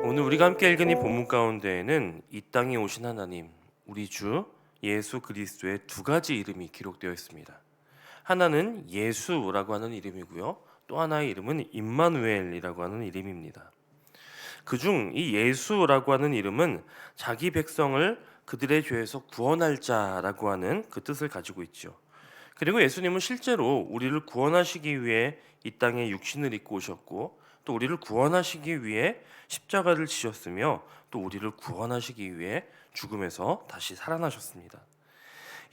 오늘 우리가 함께 읽은 이 본문 가운데에는 이 땅에 오신 하나님, 우리 주 예수 그리스도의 두 가지 이름이 기록되어 있습니다. 하나는 예수라고 하는 이름이고요. 또 하나의 이름은 임마누엘이라고 하는 이름입니다. 그중 이 예수라고 하는 이름은 자기 백성을 그들의 죄에서 구원할 자라고 하는 그 뜻을 가지고 있죠. 그리고 예수님은 실제로 우리를 구원하시기 위해 이 땅에 육신을 입고 오셨고, 또 우리를 구원하시기 위해 십자가를 지셨으며, 또 우리를 구원하시기 위해 죽음에서 다시 살아나셨습니다.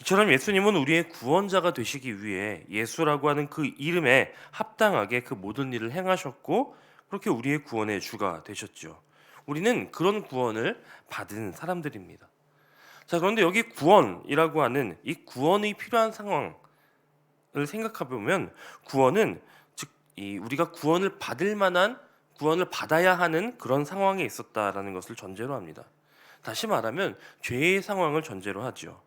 이처럼 예수님은 우리의 구원자가 되시기 위해 예수라고 하는 그 이름에 합당하게 그 모든 일을 행하셨고, 그렇게 우리의 구원의 주가 되셨죠. 우리는 그런 구원을 받은 사람들입니다. 자, 그런데 여기 구원이라고 하는 이 구원이 필요한 상황 을 생각해 보면, 구원은 즉 이 우리가 구원을 받을 만한, 구원을 받아야 하는 그런 상황에 있었다라는 것을 전제로 합니다. 다시 말하면 죄의 상황을 전제로 하죠.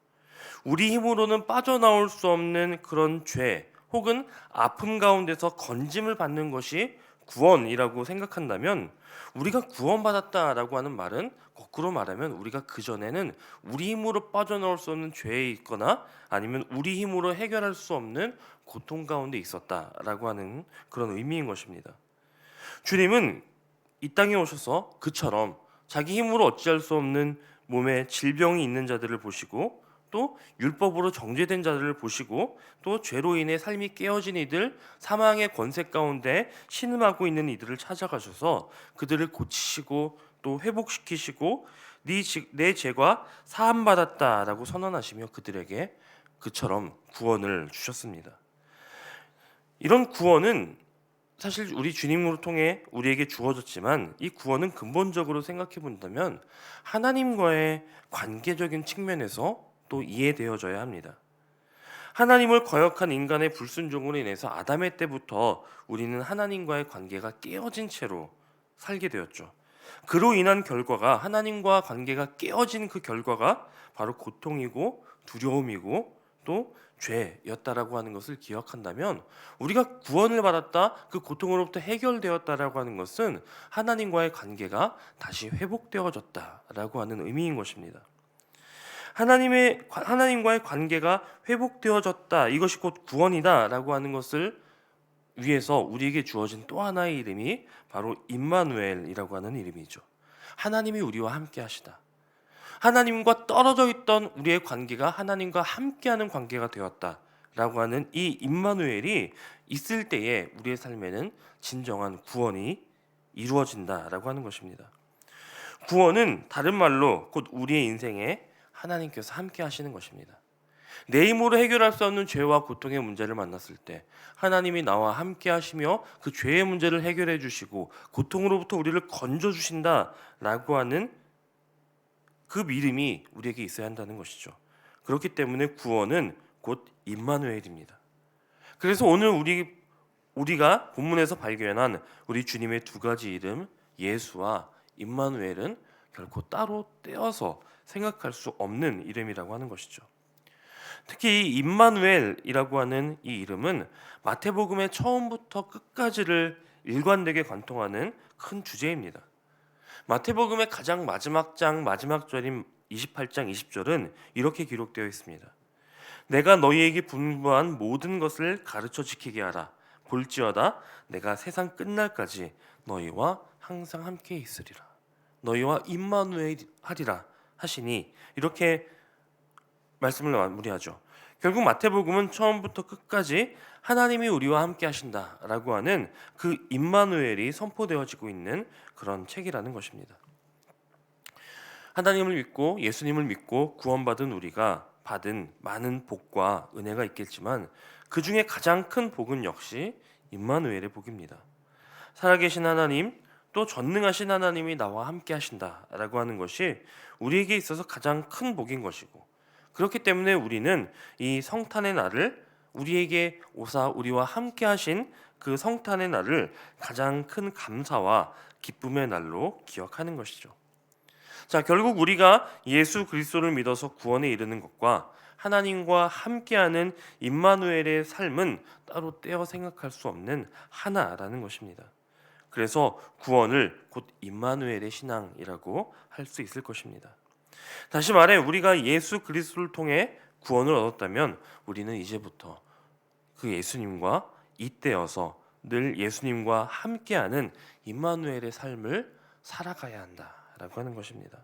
우리 힘으로는 빠져나올 수 없는 그런 죄 혹은 아픔 가운데서 건짐을 받는 것이 구원이라고 생각한다면, 우리가 구원받았다라고 하는 말은 거꾸로 말하면 우리가 그전에는 우리 힘으로 빠져나올 수 없는 죄에 있거나 아니면 우리 힘으로 해결할 수 없는 고통 가운데 있었다라고 하는 그런 의미인 것입니다. 주님은 이 땅에 오셔서 그처럼 자기 힘으로 어찌할 수 없는 몸에 질병이 있는 자들을 보시고, 또 율법으로 정죄된 자들을 보시고, 또 죄로 인해 삶이 깨어진 이들, 사망의 권세 가운데 신음하고 있는 이들을 찾아가셔서 그들을 고치시고 또 회복시키시고, 내 죄가 사함받았다라고 선언하시며 그들에게 그처럼 구원을 주셨습니다. 이런 구원은 사실 우리 주님으로 통해 우리에게 주어졌지만, 이 구원은 근본적으로 생각해 본다면 하나님과의 관계적인 측면에서 또 이해되어져야 합니다. 하나님을 거역한 인간의 불순종으로 인해서 아담의 때부터 우리는 하나님과의 관계가 깨어진 채로 살게 되었죠. 그로 인한 결과가, 하나님과 관계가 깨어진 그 결과가 바로 고통이고 두려움이고 또 죄였다라고 하는 것을 기억한다면, 우리가 구원을 받았다, 그 고통으로부터 해결되었다라고 하는 것은 하나님과의 관계가 다시 회복되어졌다라고 하는 의미인 것입니다. 하나님과의 관계가 회복되어졌다, 이것이 곧 구원이다라고 하는 것을 위해서 우리에게 주어진 또 하나의 이름이 바로 임마누엘이라고 하는 이름이죠. 하나님이 우리와 함께 하시다. 하나님과 떨어져 있던 우리의 관계가 하나님과 함께하는 관계가 되었다라고 하는 이 임마누엘이 있을 때에 우리의 삶에는 진정한 구원이 이루어진다라고 하는 것입니다. 구원은 다른 말로 곧 우리의 인생에 하나님께서 함께 하시는 것입니다. 내 힘으로 해결할 수 없는 죄와 고통의 문제를 만났을 때 하나님이 나와 함께 하시며 그 죄의 문제를 해결해 주시고 고통으로부터 우리를 건져 주신다라고 하는 그 믿음이 우리에게 있어야 한다는 것이죠. 그렇기 때문에 구원은 곧 임마누엘입니다. 그래서 오늘 우리가 본문에서 발견한 우리 주님의 두 가지 이름 예수와 임마누엘은 결코 따로 떼어서 생각할 수 없는 이름이라고 하는 것이죠. 특히 이 임마누엘이라고 하는 이 이름은 마태복음의 처음부터 끝까지를 일관되게 관통하는 큰 주제입니다. 마태복음의 가장 마지막 장 마지막 절인 28장 20절은 이렇게 기록되어 있습니다. 내가 너희에게 분부한 모든 것을 가르쳐 지키게 하라. 볼지어다 내가 세상 끝날까지 너희와 항상 함께 있으리라. 너희와 임마누엘 하리라 하시니, 이렇게 말씀을 마무리하죠. 결국 마태복음은 처음부터 끝까지 하나님이 우리와 함께 하신다라고 하는 그 임마누엘이 선포되어지고 있는 그런 책이라는 것입니다. 하나님을 믿고 예수님을 믿고 구원받은 우리가 받은 많은 복과 은혜가 있겠지만, 그 중에 가장 큰 복은 역시 임마누엘의 복입니다. 살아계신 하나님, 또 전능하신 하나님이 나와 함께 하신다라고 하는 것이 우리에게 있어서 가장 큰 복인 것이고, 그렇기 때문에 우리는 이 성탄의 날을, 우리에게 오사 우리와 함께 하신 그 성탄의 날을 가장 큰 감사와 기쁨의 날로 기억하는 것이죠. 자, 결국 우리가 예수 그리스도를 믿어서 구원에 이르는 것과 하나님과 함께하는 임마누엘의 삶은 따로 떼어 생각할 수 없는 하나라는 것입니다. 그래서 구원을 곧 임마누엘의 신앙이라고 할 수 있을 것입니다. 다시 말해 우리가 예수 그리스도를 통해 구원을 얻었다면 우리는 이제부터 그 예수님과 잇대어서 늘 예수님과 함께하는 임마누엘의 삶을 살아가야 한다라고 하는 것입니다.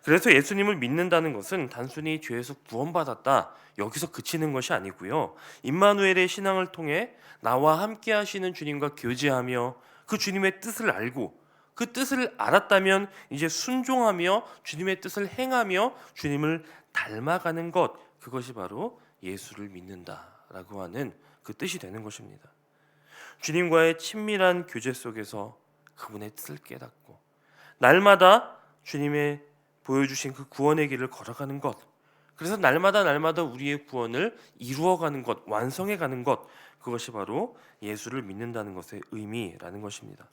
그래서 예수님을 믿는다는 것은 단순히 죄에서 구원받았다 여기서 그치는 것이 아니고요. 임마누엘의 신앙을 통해 나와 함께 하시는 주님과 교제하며 그 주님의 뜻을 알고 그 뜻을 알았다면 이제 순종하며 주님의 뜻을 행하며 주님을 닮아가는 것, 그것이 바로 예수를 믿는다라고 하는 그 뜻이 되는 것입니다. 주님과의 친밀한 교제 속에서 그분의 뜻을 깨닫고 날마다 주님의 보여주신 그 구원의 길을 걸어가는 것, 그래서 날마다 우리의 구원을 이루어가는 것, 완성해가는 것, 그것이 바로 예수를 믿는다는 것의 의미라는 것입니다.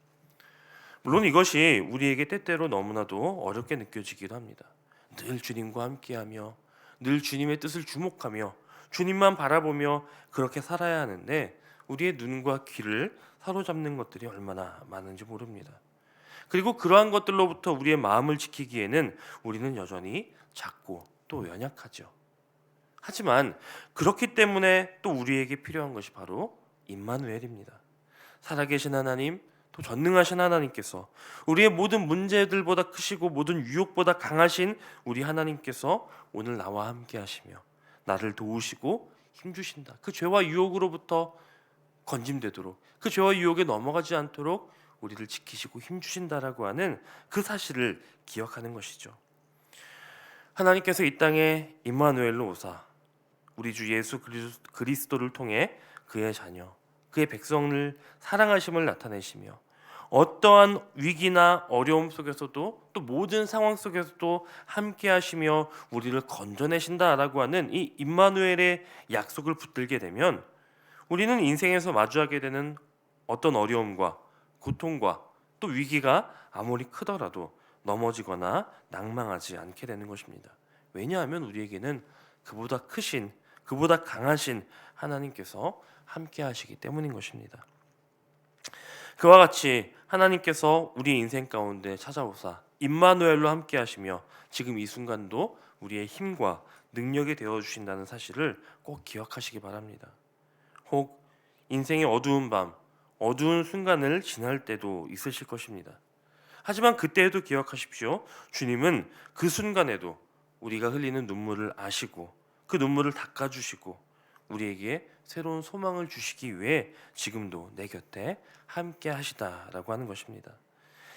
물론 이것이 우리에게 때때로 너무나도 어렵게 느껴지기도 합니다. 늘 주님과 함께하며 늘 주님의 뜻을 주목하며 주님만 바라보며 그렇게 살아야 하는데 우리의 눈과 귀를 사로잡는 것들이 얼마나 많은지 모릅니다. 그리고 그러한 것들로부터 우리의 마음을 지키기에는 우리는 여전히 작고 또 연약하죠. 하지만 그렇기 때문에 또 우리에게 필요한 것이 바로 임마누엘입니다. 살아계신 하나님, 또 전능하신 하나님께서 우리의 모든 문제들보다 크시고 모든 유혹보다 강하신 우리 하나님께서 오늘 나와 함께 하시며 나를 도우시고 힘주신다. 그 죄와 유혹으로부터 건짐되도록, 그 죄와 유혹에 넘어가지 않도록 우리를 지키시고 힘주신다라고 하는 그 사실을 기억하는 것이죠. 하나님께서 이 땅에 임마누엘로 오사 우리 주 예수 그리스도를 통해 그의 자녀, 그의 백성을 사랑하심을 나타내시며 어떠한 위기나 어려움 속에서도 또 모든 상황 속에서도 함께 하시며 우리를 건져내신다라고 하는 이 임마누엘의 약속을 붙들게 되면 우리는 인생에서 마주하게 되는 어떤 어려움과 고통과 또 위기가 아무리 크더라도 넘어지거나 낭망하지 않게 되는 것입니다. 왜냐하면 우리에게는 그보다 크신, 그보다 강하신 하나님께서 함께 하시기 때문인 것입니다. 그와 같이 하나님께서 우리 인생 가운데 찾아오사 임마누엘로 함께 하시며 지금 이 순간도 우리의 힘과 능력이 되어 주신다는 사실을 꼭 기억하시기 바랍니다. 혹 인생의 어두운 밤, 어두운 순간을 지날 때도 있으실 것입니다. 하지만 그때에도 기억하십시오. 주님은 그 순간에도 우리가 흘리는 눈물을 아시고 그 눈물을 닦아주시고 우리에게 새로운 소망을 주시기 위해 지금도 내 곁에 함께 하시다라고 하는 것입니다.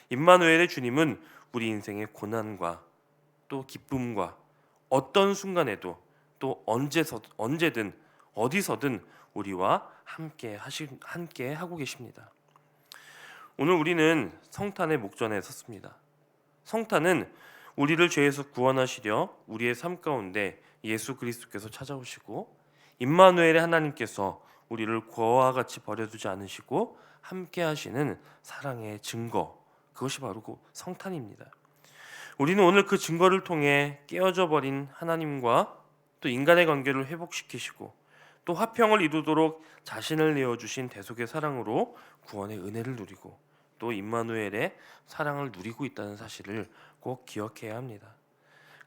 임마누엘의 주님은 우리 인생의 고난과 또 기쁨과 어떤 순간에도 또 언제든 어디서든 우리와 함께 하고 계십니다. 오늘 우리는 성탄의 목전에 섰습니다. 성탄은 우리를 죄에서 구원하시려 우리의 삶 가운데 예수 그리스도께서 찾아오시고 임마누엘의 하나님께서 우리를 고아와 같이 버려두지 않으시고 함께 하시는 사랑의 증거, 그것이 바로 그 성탄입니다. 우리는 오늘 그 증거를 통해 깨어져 버린 하나님과 또 인간의 관계를 회복시키시고 또 화평을 이루도록 자신을 내어주신 대속의 사랑으로 구원의 은혜를 누리고 또 임마누엘의 사랑을 누리고 있다는 사실을 꼭 기억해야 합니다.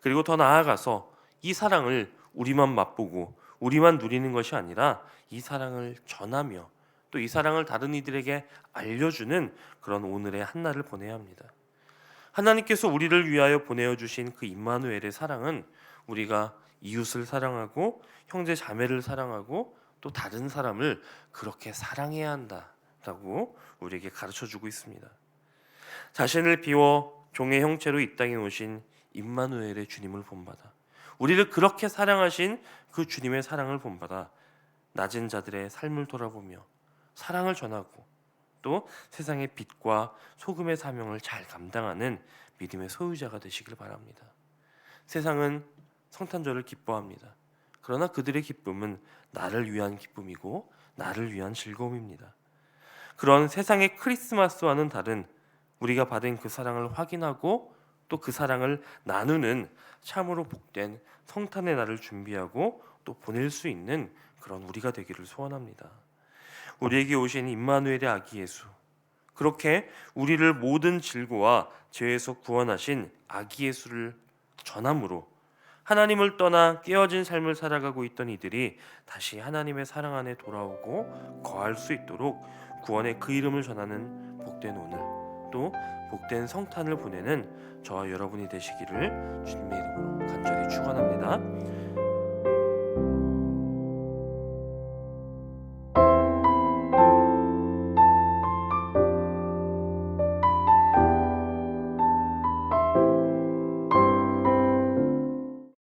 그리고 더 나아가서 이 사랑을 우리만 맛보고 우리만 누리는 것이 아니라 이 사랑을 전하며 또 이 사랑을 다른 이들에게 알려주는 그런 오늘의 한날을 보내야 합니다. 하나님께서 우리를 위하여 보내어주신 그 임마누엘의 사랑은 우리가 이웃을 사랑하고 형제 자매를 사랑하고 또 다른 사람을 그렇게 사랑해야 한다라고 우리에게 가르쳐주고 있습니다. 자신을 비워 종의 형체로 이 땅에 오신 임마누엘의 주님을 본받아 우리를 그렇게 사랑하신 그 주님의 사랑을 본받아 낮은 자들의 삶을 돌아보며 사랑을 전하고 또 세상의 빛과 소금의 사명을 잘 감당하는 믿음의 소유자가 되시길 바랍니다. 세상은 성탄절을 기뻐합니다. 그러나 그들의 기쁨은 나를 위한 기쁨이고 나를 위한 즐거움입니다. 그런 세상의 크리스마스와는 다른 우리가 받은 그 사랑을 확인하고 또 그 사랑을 나누는 참으로 복된 성탄의 날을 준비하고 또 보낼 수 있는 그런 우리가 되기를 소원합니다. 우리에게 오신 임마누엘의 아기 예수, 그렇게 우리를 모든 질고와 죄에서 구원하신 아기 예수를 전함으로 하나님을 떠나 깨어진 삶을 살아가고 있던 이들이 다시 하나님의 사랑 안에 돌아오고 거할 수 있도록 구원의 그 이름을 전하는 복된 오늘, 또 복된 성탄을 보내는 저와 여러분이 되시기를 주님의 이름으로 간절히 축원합니다.